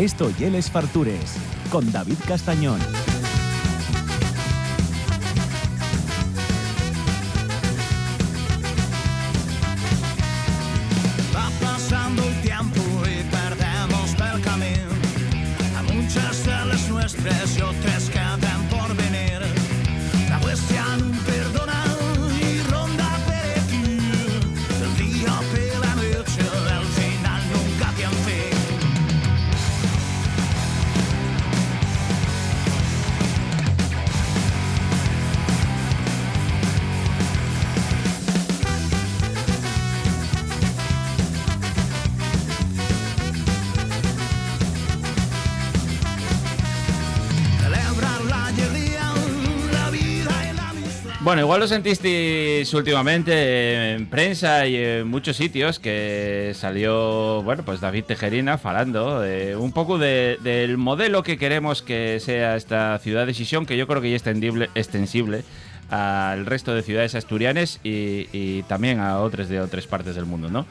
Esto y Les Fartures, con David Castañón. Va pasando el tiempo y perdemos el camino. A muchas de las nuestras y otras quedan por venir. La cuestión perdona y ronda per aquí. El día per la noche, el final nunca tiene fin. Celebrar la alegría, la vida y la amistad. Bueno, igual lo sentisteis últimamente en prensa y en muchos sitios que salió, bueno, pues David Tejerina falando un poco del modelo que queremos que sea esta ciudad de Xixón, que yo creo que ya es extensible al resto de ciudades asturianas y también a otras de otras partes del mundo, ¿no?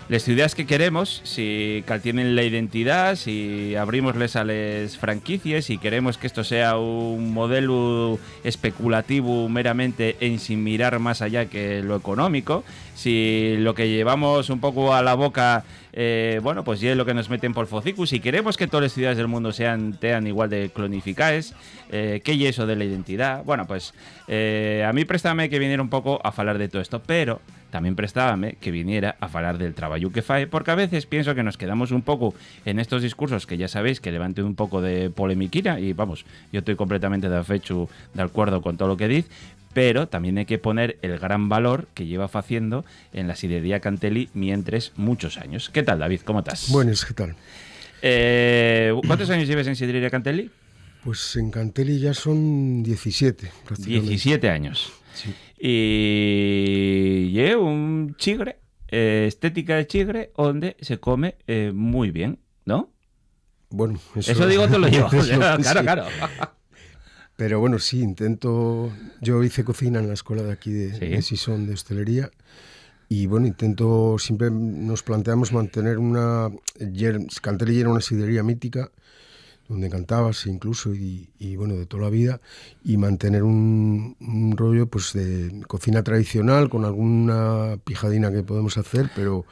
Las ciudades que queremos, si tienen la identidad, si abrimosles a las franquicias, si queremos que esto sea un modelo especulativo meramente en sin mirar más allá que lo económico, si lo que llevamos un poco a la boca, bueno, pues ya es lo que nos meten por focicus, si queremos que todas las ciudades del mundo sean igual de clonificadas, ¿qué es eso de la identidad? Bueno, pues a mí préstame que viniera un poco a hablar de todo esto, pero también prestábame que viniera a hablar del trabajo que fae, porque a veces pienso que nos quedamos un poco en estos discursos que ya sabéis que levanten un poco de polemiquina y vamos, yo estoy completamente de acuerdo con todo lo que dice, pero también hay que poner el gran valor que lleva haciendo en la sidrería Cantelli mientras muchos años. ¿Qué tal, David? ¿Cómo estás? Buenas, ¿qué tal? ¿Cuántos años llevas en sidrería Cantelli? Pues en Cantelli ya son 17, prácticamente. 17 años. Sí. Y un chigre, estética de chigre, donde se come muy bien, ¿no? Bueno, Eso digo te lo llevo. Claro, sí. claro. Pero bueno, sí, intento... Yo hice cocina en la escuela de aquí de Xixón, de hostelería, y bueno, siempre nos planteamos mantener una... Cantelli era una sidrería mítica, donde cantabas incluso y bueno, de toda la vida, y mantener un rollo pues de cocina tradicional con alguna pijadina que podemos hacer, pero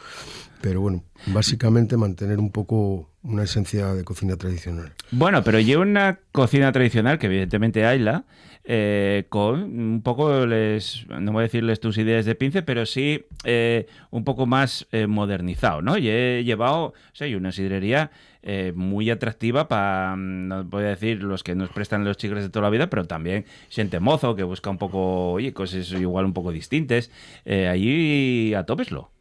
bueno, básicamente mantener un poco una esencia de cocina tradicional. Bueno, pero lleva una cocina tradicional que evidentemente hayla, con un poco no voy a decirles tus ideas de pince, pero sí un poco más modernizado, ¿no? Y he llevado, o sea, una sidrería muy atractiva para, no voy a decir los que nos prestan los chigres de toda la vida, pero también gente mozo que busca un poco, oye, cosas igual un poco distintas. Allí atópeslo.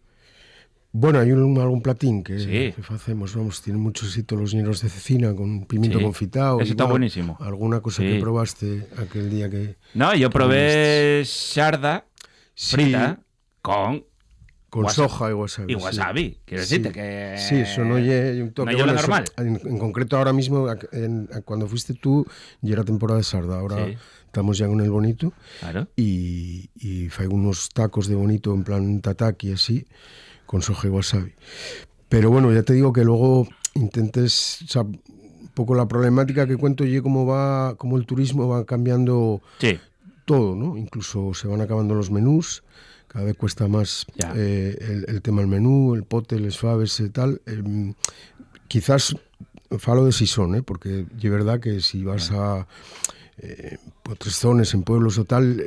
Bueno, hay algún platín que hacemos, vamos, tiene mucho éxito los ñeros de cecina con pimiento confitado. Eso está buenísimo. ¿Alguna cosa que probaste aquel día que...? No, yo probé sarda frita con soja y wasabi. Y wasabi, quiero decirte que... Sí, eso no es un toque. No es lo normal. En concreto ahora mismo, cuando fuiste tú, ya era temporada de sarda, ahora estamos ya con el bonito. Claro. Y fai unos tacos de bonito en plan tataki así, con soja y wasabi. Pero bueno, ya te digo que luego intentes, o sea, un poco la problemática que cuento y cómo el turismo va cambiando todo, ¿no? Incluso se van acabando los menús, cada vez cuesta más el tema del menú, el pote, les faves y tal. Quizás falo de Xixón, porque es verdad que si vas a otras zonas, en pueblos o tal,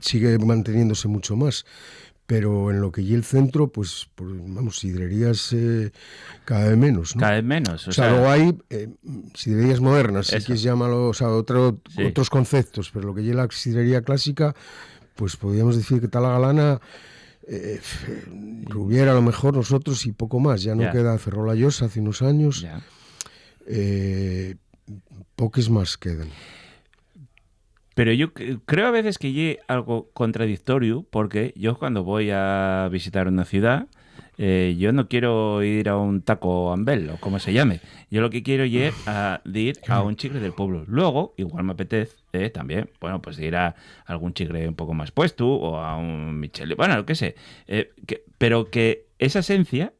sigue manteniéndose mucho más. Pero en lo que y el centro, pues vamos, sidrerías cada vez menos, ¿no? Cada vez menos. O sea, luego hay sidrerías modernas, si quieres llamarlo, o sea, otros conceptos, pero lo que y la sidrería clásica, pues podríamos decir que Tala Galana, Rubiera a lo mejor, nosotros y poco más. Ya no queda, cerró la Llosa hace unos años. Pocos más quedan. Pero yo creo a veces que hay algo contradictorio, porque yo cuando voy a visitar una ciudad, yo no quiero ir a un taco ambel o como se llame. Yo lo que quiero es ir a un chigre del pueblo. Luego, igual me apetece también, bueno, pues ir a algún chigre un poco más puesto o a un Michel, bueno, lo que sé. Pero que esa esencia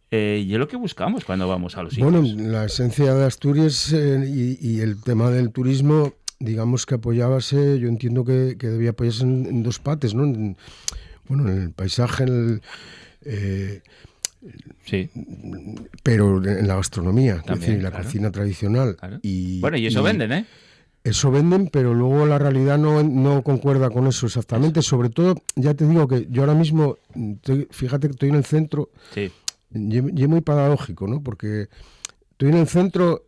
y es lo que buscamos cuando vamos a los sitios. Bueno, la esencia de Asturias y el tema del turismo, digamos que apoyábase, yo entiendo que debía apoyarse en dos pates, ¿no? En el paisaje, sí. Pero en la gastronomía, También, es decir, la cocina tradicional. Claro. Y eso venden, ¿eh? Eso venden, pero luego la realidad no concuerda con eso exactamente. Sobre todo, ya te digo que yo ahora mismo, fíjate que estoy en el centro, sí. Y es muy paradójico, ¿no? Porque estoy en el centro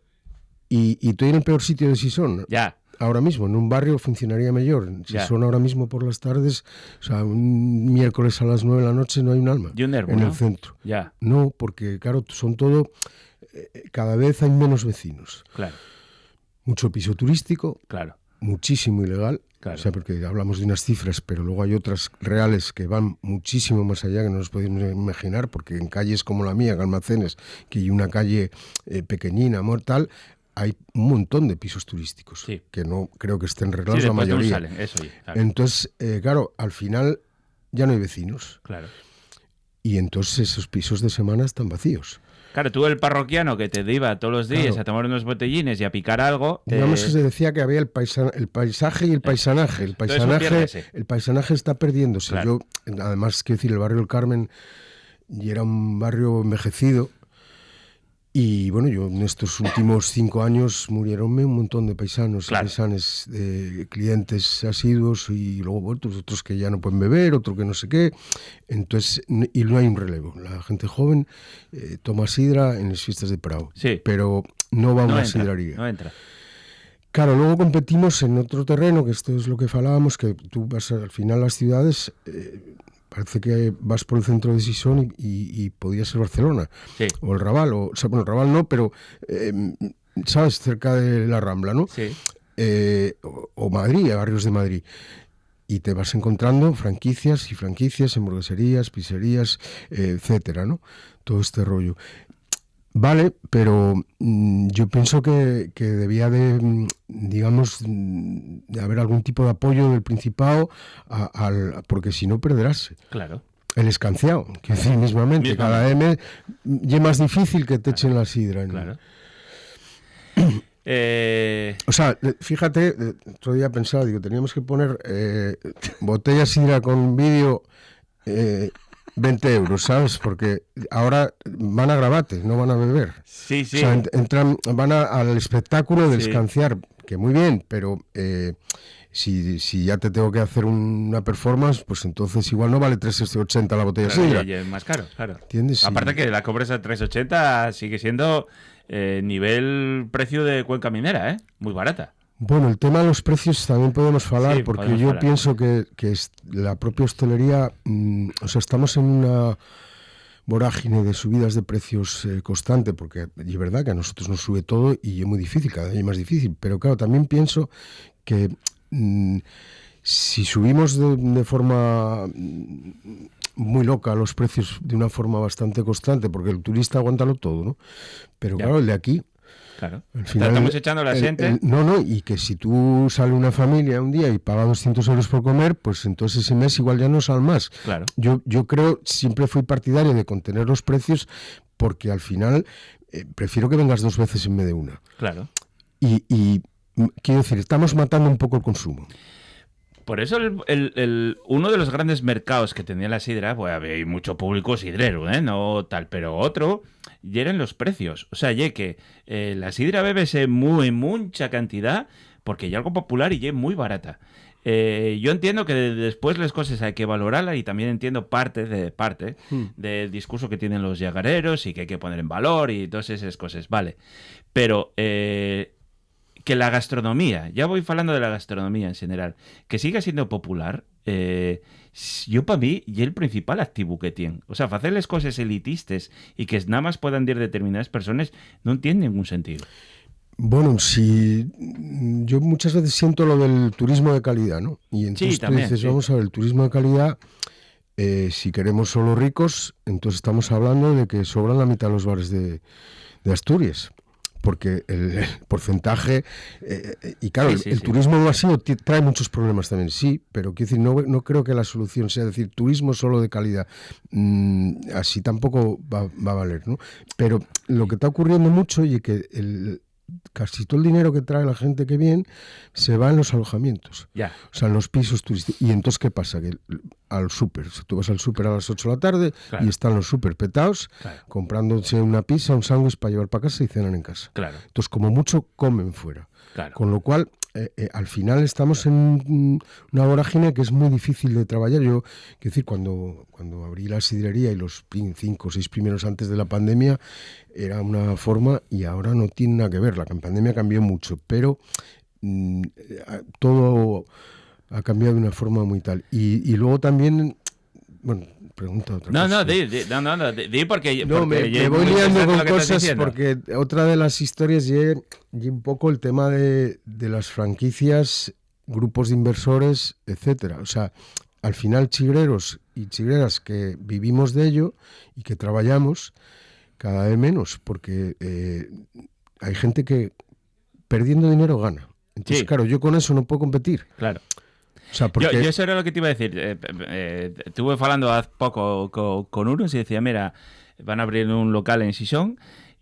y estoy en el peor sitio de Sison. Ya. Ahora mismo, en un barrio funcionaría mejor. Si son ahora mismo por las tardes, o sea, un miércoles a las 9 de la noche no hay un alma y un nervo, en ¿no? el centro. Ya. No, porque claro, son todo, cada vez hay menos vecinos. Claro. Mucho piso turístico, claro. Muchísimo ilegal. Claro. O sea, porque hablamos de unas cifras, pero luego hay otras reales que van muchísimo más allá, que no nos podemos imaginar, porque en calles como la mía, en Almacenes, que hay una calle pequeñina, mortal, hay un montón de pisos turísticos, sí. que no creo que estén reglados la mayoría. Salen, eso, claro. Entonces, claro, al final ya no hay vecinos. Claro. Y entonces esos pisos de semana están vacíos. Claro, tú el parroquiano que te iba todos los días a tomar unos botellines y a picar algo... Digamos que se decía que había el paisaje y el paisanaje. El paisanaje está perdiéndose. Claro. Yo, además, quiero decir, el barrio del Carmen y era un barrio envejecido. Y bueno, yo en estos últimos 5 años murieronme un montón de paisanos y paisanes, de clientes asiduos y luego otros que ya no pueden beber, otro que no sé qué. Entonces, y no hay un relevo. La gente joven toma sidra en las fiestas de Prado, pero no va a una sidraría. No entra. Claro, luego competimos en otro terreno, que esto es lo que falábamos, que tú vas al final a las ciudades... Parece que vas por el centro de Sison y podría ser Barcelona, o el Raval, o sea, bueno, el Raval no, pero, ¿sabes? Cerca de la Rambla, ¿no? Sí. O Madrid, barrios de Madrid. Y te vas encontrando franquicias, hamburgueserías, pizzerías, etcétera, ¿no? Todo este rollo. Vale, pero yo pienso que debía de, digamos, de haber algún tipo de apoyo del Principado, porque si no perderás. Claro. El escanciado, que decir mismamente. Cada M ya es más difícil que te echen la sidra. Claro. O sea, fíjate, otro día pensaba, digo, teníamos que poner botella sidra con vídeo... 20 euros, ¿sabes? Porque ahora van a gravate, no van a beber. Sí, sí. O sea, van al espectáculo del escanciar, que muy bien, pero si ya te tengo que hacer una performance, pues entonces igual no vale 3,80 la botella de sidra. Es más caro, claro. ¿Entiendes? Aparte que la cobres a 3,80 sigue siendo nivel precio de Cuenca Minera, muy barata. Bueno, el tema de los precios también podemos hablar, porque yo pienso que la propia hostelería, o sea, estamos en una vorágine de subidas de precios constante, porque es verdad que a nosotros nos sube todo y es muy difícil, cada día es más difícil, pero claro, también pienso que si subimos de forma muy loca los precios de una forma bastante constante, porque el turista aguántalo todo, ¿no? Pero claro, el de aquí... Claro. Al final, estamos echando la gente. Y que si tú sale una familia un día y paga 200 euros por comer, pues entonces ese mes igual ya no sale más. Claro. Yo creo, siempre fui partidario de contener los precios, porque al final prefiero que vengas 2 veces en vez de una. Claro. Y quiero decir, estamos matando un poco el consumo. Por eso uno de los grandes mercados que tenía la sidra, pues había mucho público sidrero, no tal, pero otro, y eran los precios. O sea, ya que la sidra bébese mucha cantidad, porque ya algo popular y ya muy barata. Yo entiendo que después las cosas hay que valorarlas y también entiendo parte del discurso que tienen los llagareros y que hay que poner en valor y todas esas cosas, vale. Pero... que la gastronomía, ya voy hablando de la gastronomía en general, que siga siendo popular, yo para mí y el principal activo que tiene. O sea, hacerles cosas elitistas y que nada más puedan ir determinadas personas no tiene ningún sentido. Bueno, si yo muchas veces siento lo del turismo de calidad, ¿no? Y entonces tú dices, vamos a ver, el turismo de calidad, si queremos solo ricos, entonces estamos hablando de que sobran la mitad de los bares de Asturias. porque el porcentaje, y claro, el turismo masivo trae muchos problemas también, sí, pero quiero decir, no creo que la solución sea decir turismo solo de calidad, así tampoco va a valer, ¿no? Pero lo que está ocurriendo mucho y que casi todo el dinero que trae la gente que viene se va en los alojamientos, o sea, en los pisos turísticos. Y entonces, ¿qué pasa? Que al súper, tú vas al súper a las 8 de la tarde y están los súper petados, comprándose una pizza, un sándwich para llevar para casa y cenan en casa. Entonces, como mucho, comen fuera. Con lo cual, al final estamos en una vorágine que es muy difícil de trabajar. Yo, quiero decir, cuando abrí la sidrería y los 5 o 6 primeros antes de la pandemia, era una forma y ahora no tiene nada que ver. La pandemia cambió mucho, pero todo ha cambiado de una forma muy tal. Y luego también, bueno, pregunta otra cosa. Di porque me voy liando con cosas porque otra de las historias y un poco el tema de las franquicias, grupos de inversores, etcétera. O sea, al final chigreros y chigreras que vivimos de ello y que trabajamos cada vez menos, porque hay gente que perdiendo dinero gana. Entonces, claro, yo con eso no puedo competir. Claro. O sea, porque... yo eso era lo que te iba a decir. Estuve hablando hace poco con unos y decía, mira, van a abrir un local en Xixón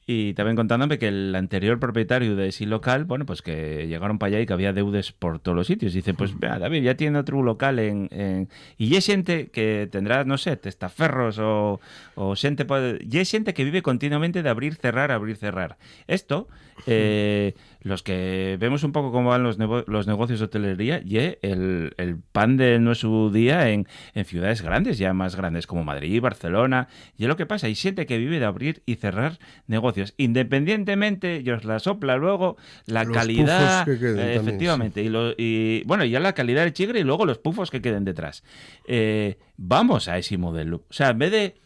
y también contándome que el anterior propietario de ese local, bueno, pues que llegaron para allá y que había deudas por todos los sitios. Dice, pues vea, David, ya tiene otro local y hay gente que tendrá, no sé, testaferros o gente, y hay gente que vive continuamente de abrir, cerrar. Esto... los que vemos un poco cómo van los negocios de hotelería y el pan de nuestro día en ciudades grandes, ya más grandes como Madrid, Barcelona, y es lo que pasa, hay gente que vive de abrir y cerrar negocios, independientemente, y os la sopla luego la los calidad, que queden, efectivamente, también, sí. y bueno, ya la calidad del chigre y luego los pufos que queden detrás. Vamos a ese modelo, o sea, en vez de,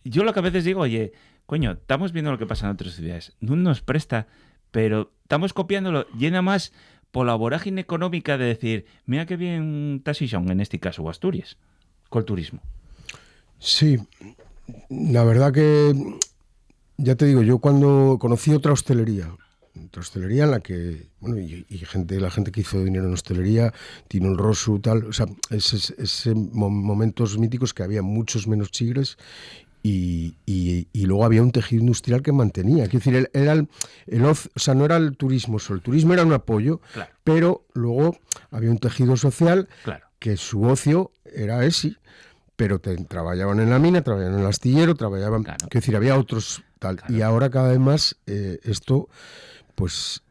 yo lo que a veces digo, oye, coño, estamos viendo lo que pasa en otras ciudades, no nos presta, pero estamos copiándolo, llena más por la vorágine económica de decir, mira qué bien está Xixón, en este caso, o Asturias, con el turismo. Sí, la verdad que, ya te digo, yo cuando conocí otra hostelería en la que, bueno, y la gente que hizo dinero en hostelería, Tino el Rosu, tal, o sea, ese momentos míticos que había muchos menos chigres. Y luego había un tejido industrial que mantenía. Quiero decir, o sea, no era el turismo solo. El turismo era un apoyo, pero luego había un tejido social que su ocio era ese, pero trabajaban en la mina, trabajaban en el astillero, trabajaban... Quiero decir, había otros tal. Y ahora cada vez más esto, pues...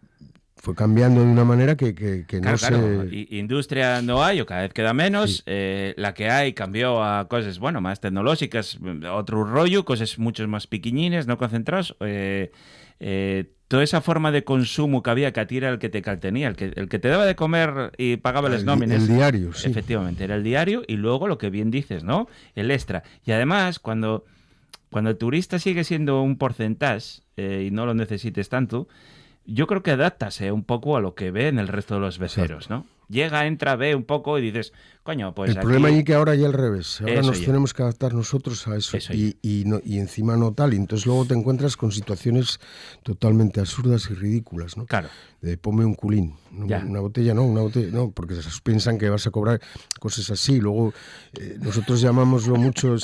fue cambiando de una manera que no sé... Industria no hay, o cada vez queda menos. Sí. La que hay cambió a cosas, bueno, más tecnológicas, otro rollo, cosas mucho más pequeñines, no concentrados. Toda esa forma de consumo que había, que a ti era el que te caltenía, el que te daba de comer y pagaba las nóminas. El diario, sí. Efectivamente, era el diario y luego lo que bien dices, ¿no? El extra. Y además, cuando el turista sigue siendo un porcentaje y no lo necesites tanto... Yo creo que adaptase un poco a lo que ve en el resto de los beceros, ¿no? Llega, entra, ve un poco y dices, coño, pues el problema es que ahora ya al revés. Ahora nos tenemos que adaptar nosotros a eso. Y encima no tal. Y entonces luego te encuentras con situaciones totalmente absurdas y ridículas, ¿no? Claro. De ponme un culín. Una botella no, porque piensan que vas a cobrar cosas así. Luego nosotros llamámoslo mucho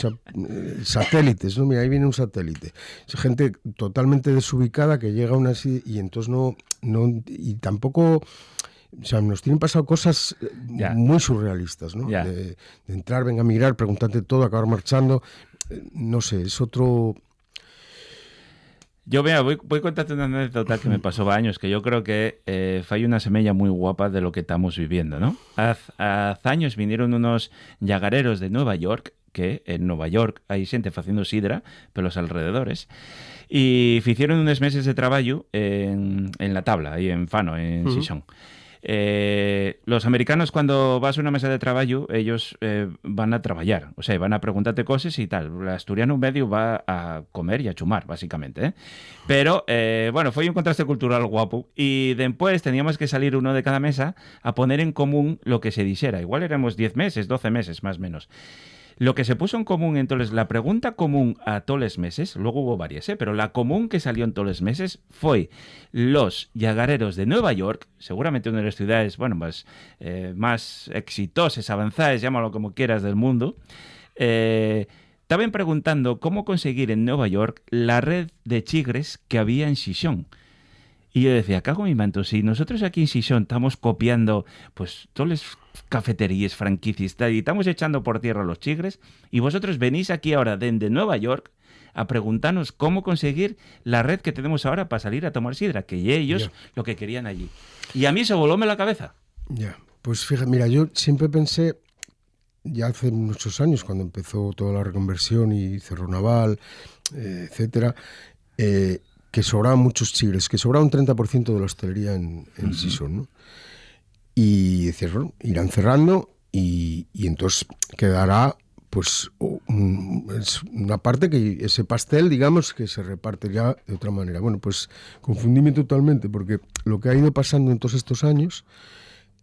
satélites, ¿no? Mira, ahí viene un satélite. Es gente totalmente desubicada que llega a una así y entonces no y tampoco... O sea, nos tienen pasado cosas muy surrealistas, ¿no? De entrar, venga a mirar, preguntarte todo, acabar marchando. No sé, es otro... Yo, mira, voy a contarte una anécdota que me pasó años, que yo creo que fue una semilla muy guapa de lo que estamos viviendo, ¿no? Hace años vinieron unos llagareros de Nueva York, que en Nueva York hay gente haciendo sidra, pero los alrededores, y hicieron unos meses de trabajo en la tabla, ahí en Fano, en Xixón. Los americanos, cuando vas a una mesa de trabajo, ellos van a trabajar, o sea, van a preguntarte cosas y tal. El asturiano medio va a comer y a chumar, básicamente, ¿eh? Pero, bueno, fue un contraste cultural guapo y después teníamos que salir uno de cada mesa a poner en común lo que se dijera. Igual éramos 10 meses, 12 meses, más o menos. Lo que se puso en común entonces, la pregunta común a todos los meses, luego hubo varias, pero la común que salió en todos los meses fue los llagareros de Nueva York, seguramente una de las ciudades, bueno, más exitosas, avanzadas, llámalo como quieras, del mundo, estaban preguntando cómo conseguir en Nueva York la red de chigres que había en Xixón. Y yo decía, cago en mi manto, si nosotros aquí en Xixón estamos copiando pues todas las cafeterías, franquicias y estamos echando por tierra los chigres, y vosotros venís aquí ahora desde Nueva York a preguntarnos cómo conseguir la red que tenemos ahora para salir a tomar sidra, que ellos lo que querían allí. Y a mí se volóme la cabeza. Ya, pues fíjate, mira, yo siempre pensé, ya hace muchos años, cuando empezó toda la reconversión y Cerro Naval, etcétera, que sobraban muchos chigres, que sobraba un 30% de la hostelería en Xixón, ¿no? Y decías, bueno, irán cerrando y entonces quedará pues una parte que ese pastel, digamos, que se reparte ya de otra manera. Bueno, pues confundíme totalmente, porque lo que ha ido pasando en todos estos años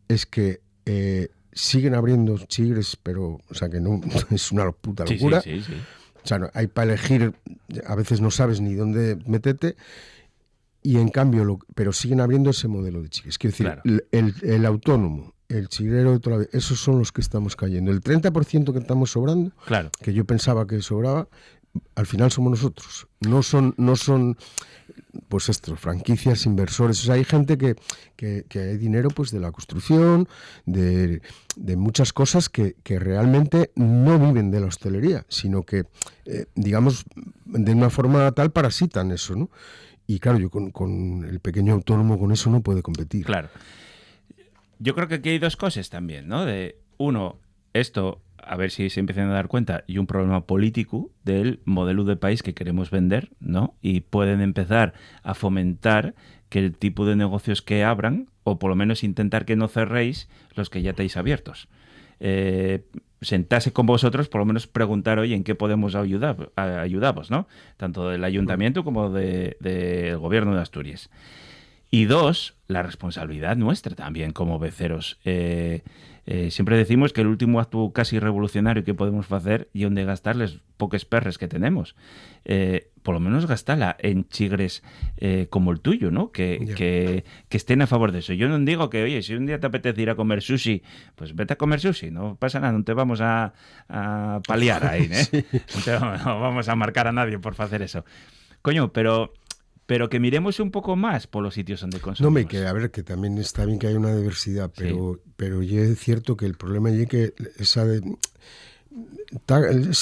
es que siguen abriendo chigres, pero, o sea, que no es una puta locura. Sí. O sea, no, hay para elegir, a veces no sabes ni dónde meterte, y en cambio, pero siguen abriendo ese modelo de chigres. Quiero decir, claro, el autónomo, el chigrero de toda la vida, esos son los que estamos cayendo. El 30% que estamos sobrando, claro, que yo pensaba que sobraba, al final somos nosotros. No son pues estos, franquicias, inversores. O sea, hay gente que hay dinero pues de la construcción, de muchas cosas que realmente no viven de la hostelería, sino que, digamos, de una forma tal parasitan eso, ¿no? Y claro, yo con el pequeño autónomo con eso no puede competir. Claro. Yo creo que aquí hay dos cosas también, ¿no? Uno, esto, a ver si se empiezan a dar cuenta, y un problema político del modelo de país que queremos vender, ¿no? Y pueden empezar a fomentar que el tipo de negocios que abran, o por lo menos intentar que no cerréis los que ya estáis abiertos. Sentarse con vosotros, por lo menos preguntar, oye, ¿en qué podemos ayudaros, ¿no? Tanto del ayuntamiento como del gobierno de Asturias. Y dos, la responsabilidad nuestra también como beceros. Siempre decimos que el último acto casi revolucionario que podemos hacer y donde gastar les pocos perres que tenemos. Por lo menos gastarla en chigres como el tuyo, ¿no? Que estén a favor de eso. Yo no digo que, oye, si un día te apetece ir a comer sushi, pues vete a comer sushi, no pasa nada, no te vamos a paliar ahí, ¿eh? Sí. No vamos a marcar a nadie por hacer eso. Coño, pero que miremos un poco más por los sitios donde consumimos. No, que a ver, que también está bien que haya una diversidad, pero ya es cierto que el problema es que es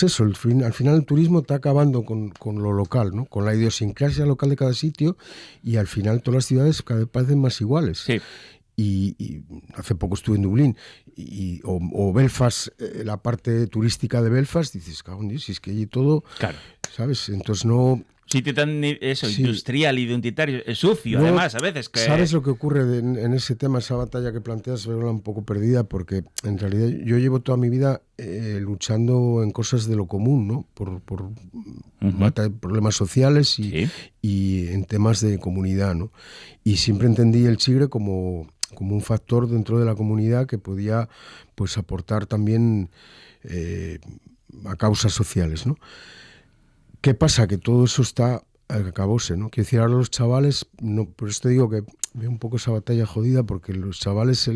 eso, al final el turismo está acabando con lo local, ¿no? Con la idiosincrasia local de cada sitio, y al final todas las ciudades cada vez parecen más iguales. Sí. Y hace poco estuve en Dublín o Belfast, la parte turística de Belfast, dices, cabrón, si es que allí todo, claro, ¿sabes? Entonces no... Sitio tan industrial, identitario, sucio, no, además, a veces. Que... ¿Sabes lo que ocurre en ese tema, esa batalla que planteas? Veo un poco perdida, porque en realidad yo llevo toda mi vida luchando en cosas de lo común, ¿no? Por problemas sociales y en temas de comunidad, ¿no? Y siempre entendí el chigre como un factor dentro de la comunidad que podía pues aportar también a causas sociales, ¿no? ¿Qué pasa? Que todo eso acabóse, ¿no? Quiero decir, ahora los chavales, no, por eso te digo que veo un poco esa batalla jodida, porque los chavales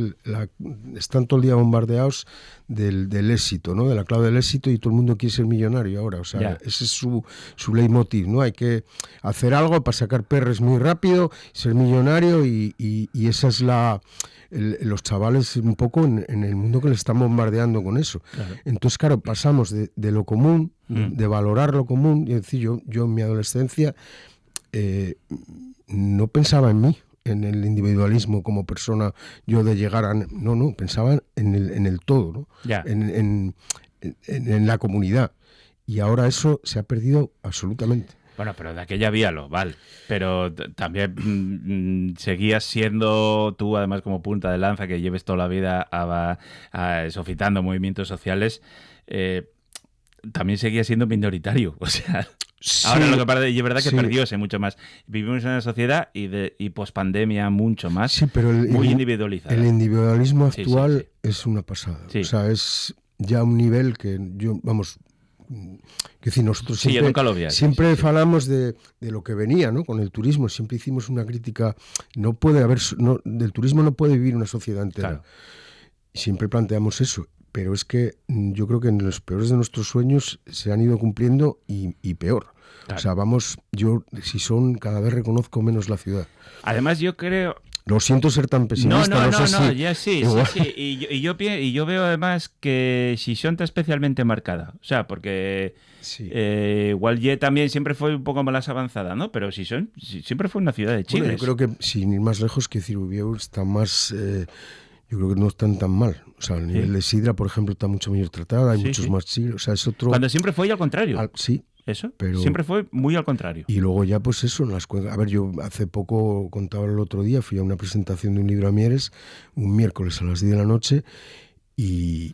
están todo el día bombardeados del éxito, ¿no? De la clave del éxito, y todo el mundo quiere ser millonario ahora. O sea, ese es su leitmotiv, ¿no? Hay que hacer algo para sacar perres muy rápido, ser millonario, y esa es los chavales un poco en el mundo que les están bombardeando con eso. Claro. Entonces, claro, pasamos de lo común, de valorar lo común, y decir, yo en mi adolescencia no pensaba en mí, en el individualismo como persona, yo de llegar a... No, pensaba en el todo, ¿no? En la comunidad. Y ahora eso se ha perdido absolutamente. Bueno, pero de aquella víalo, vale. Pero también seguías siendo tú, además, como punta de lanza, que lleves toda la vida sofitando movimientos sociales, también seguías siendo minoritario. O sea, sí, ahora lo que pasa es verdad que perdióse mucho más. Vivimos en una sociedad y pospandemia mucho más, sí, pero muy individualizada. El individualismo actual es una pasada. Sí. O sea, es ya a un nivel que yo, vamos, que decir, nosotros sí, siempre, nunca lo vi, siempre sí. falamos de lo que venía, ¿no? Con el turismo, siempre hicimos una crítica, no puede haber, no, del turismo no puede vivir una sociedad entera. Claro. Siempre planteamos eso, pero es que yo creo que en los peores de nuestros sueños se han ido cumpliendo y peor. Claro. O sea, vamos, yo, Sison, cada vez reconozco menos la ciudad. Además, yo creo... Lo siento ser tan pesimista, no sé si... ya sí. Y yo veo además que Sison está especialmente marcada. O sea, porque sí. Igual también siempre fue un poco más avanzada, ¿no? Pero Sison siempre fue una ciudad de chigres. Bueno, yo creo que, sin ir más lejos, que Cirubieu está más... yo creo que no están tan mal. O sea, el nivel de sidra, por ejemplo, está mucho mejor tratada, hay muchos más chigres. O sea, es otro... Cuando siempre fue al contrario. Sí. Eso, pero siempre fue muy al contrario. Y luego ya, pues eso, en las cuencas... A ver, yo hace poco, contaba el otro día, fui a una presentación de un libro a Mieres, un miércoles a las 10 de la noche, y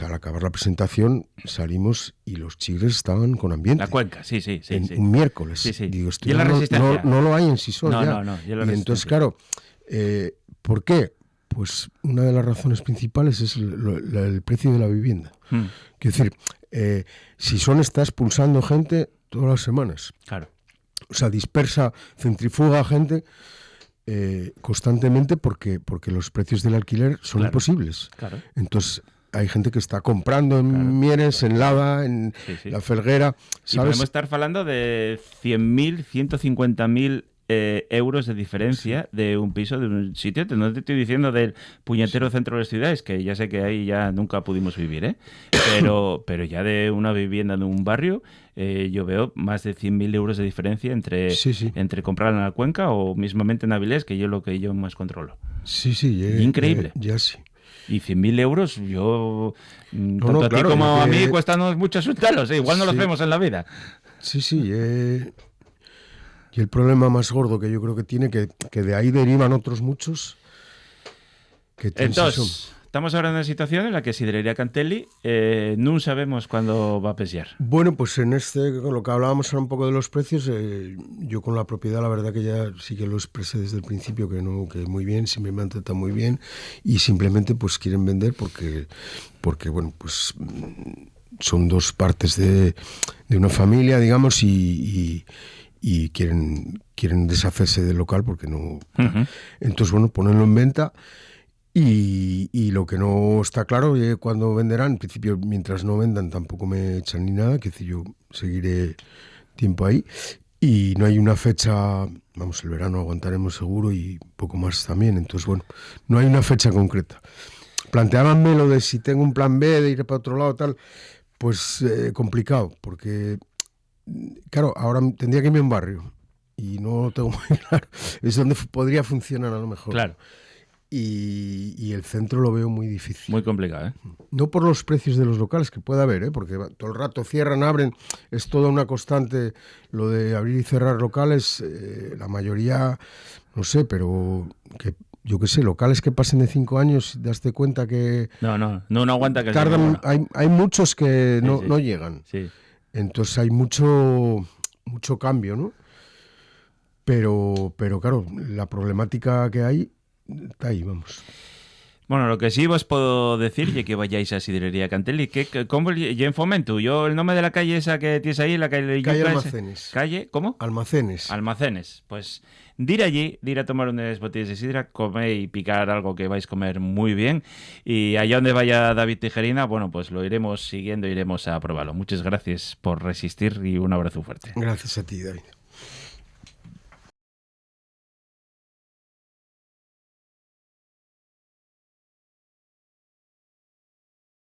al acabar la presentación salimos y los chigres estaban con ambiente. La cuenca, sí. Un miércoles. Sí. Digo, ¿Y la resistencia? No lo hay en Sison ya. No. Y entonces, claro, ¿por qué? Pues una de las razones principales es el precio de la vivienda. Quiero decir, Sison está expulsando gente todas las semanas. Claro. O sea, dispersa, centrifuga gente constantemente porque los precios del alquiler son imposibles. Claro. Entonces, hay gente que está comprando en Mieres, en Lada, en La Felguera. ¿Sabes? Y podemos estar hablando de 100.000, 150.000 euros de diferencia de un piso de un sitio. No te estoy diciendo del puñetero centro de las ciudades, que ya sé que ahí ya nunca pudimos vivir, ¿eh? Pero ya de una vivienda en un barrio, yo veo más de 100.000 euros de diferencia entre comprar en la Cuenca o mismamente en Avilés, que yo lo que yo más controlo. Sí. Increíble. Ya sí. Y 100.000 euros, yo... tanto a ti como a mí cuestan mucho asuntarlos. Igual no los vemos en la vida. Sí. Y el problema más gordo que yo creo que tiene, que de ahí derivan otros muchos, que entonces, estamos ahora en una situación en la que Sidrería Cantelli no sabemos cuándo va a pesear. Bueno, pues con lo que hablábamos ahora un poco de los precios, yo con la propiedad, la verdad que ya sí que lo expresé desde el principio, que muy bien, siempre me han tratado muy bien, y simplemente pues quieren vender porque bueno, pues son dos partes de una familia, digamos, y quieren deshacerse del local porque no... Uh-huh. Entonces, bueno, ponerlo en venta y lo que no está claro cuando venderán, en principio, mientras no vendan tampoco me echan ni nada, que decir, yo seguiré tiempo ahí y no hay una fecha, vamos, el verano aguantaremos seguro y poco más también, entonces, bueno, no hay una fecha concreta. Planteábanme lo de si tengo un plan B de ir para otro lado, tal, pues complicado, porque... Claro, ahora tendría que irme a un barrio y no lo tengo muy claro. Es donde podría funcionar a lo mejor. Claro. Y el centro lo veo muy difícil. Muy complicado, ¿eh? No por los precios de los locales, que puede haber, porque todo el rato cierran, abren. Es toda una constante lo de abrir y cerrar locales. La mayoría, no sé, pero que yo qué sé, locales que pasen de 5 años, daste cuenta que... No aguanta que... Tardan, hay muchos que no llegan. Sí. Entonces hay mucho cambio, ¿no? Pero claro, la problemática que hay está ahí, vamos. Bueno, lo que sí vos puedo decir es que vayáis a Sidrería Cantelli, que ¿cómo yo en Fomento? Yo el nombre de la calle esa que tienes ahí, la calle Almacenes. ¿Calle? ¿Cómo? Almacenes. Pues dir allí, ir a tomar unas botellas de sidra, comer y picar algo que vais a comer muy bien. Y allá donde vaya David Tijerina, bueno, pues lo iremos siguiendo, iremos a probarlo. Muchas gracias por resistir y un abrazo fuerte. Gracias a ti, David.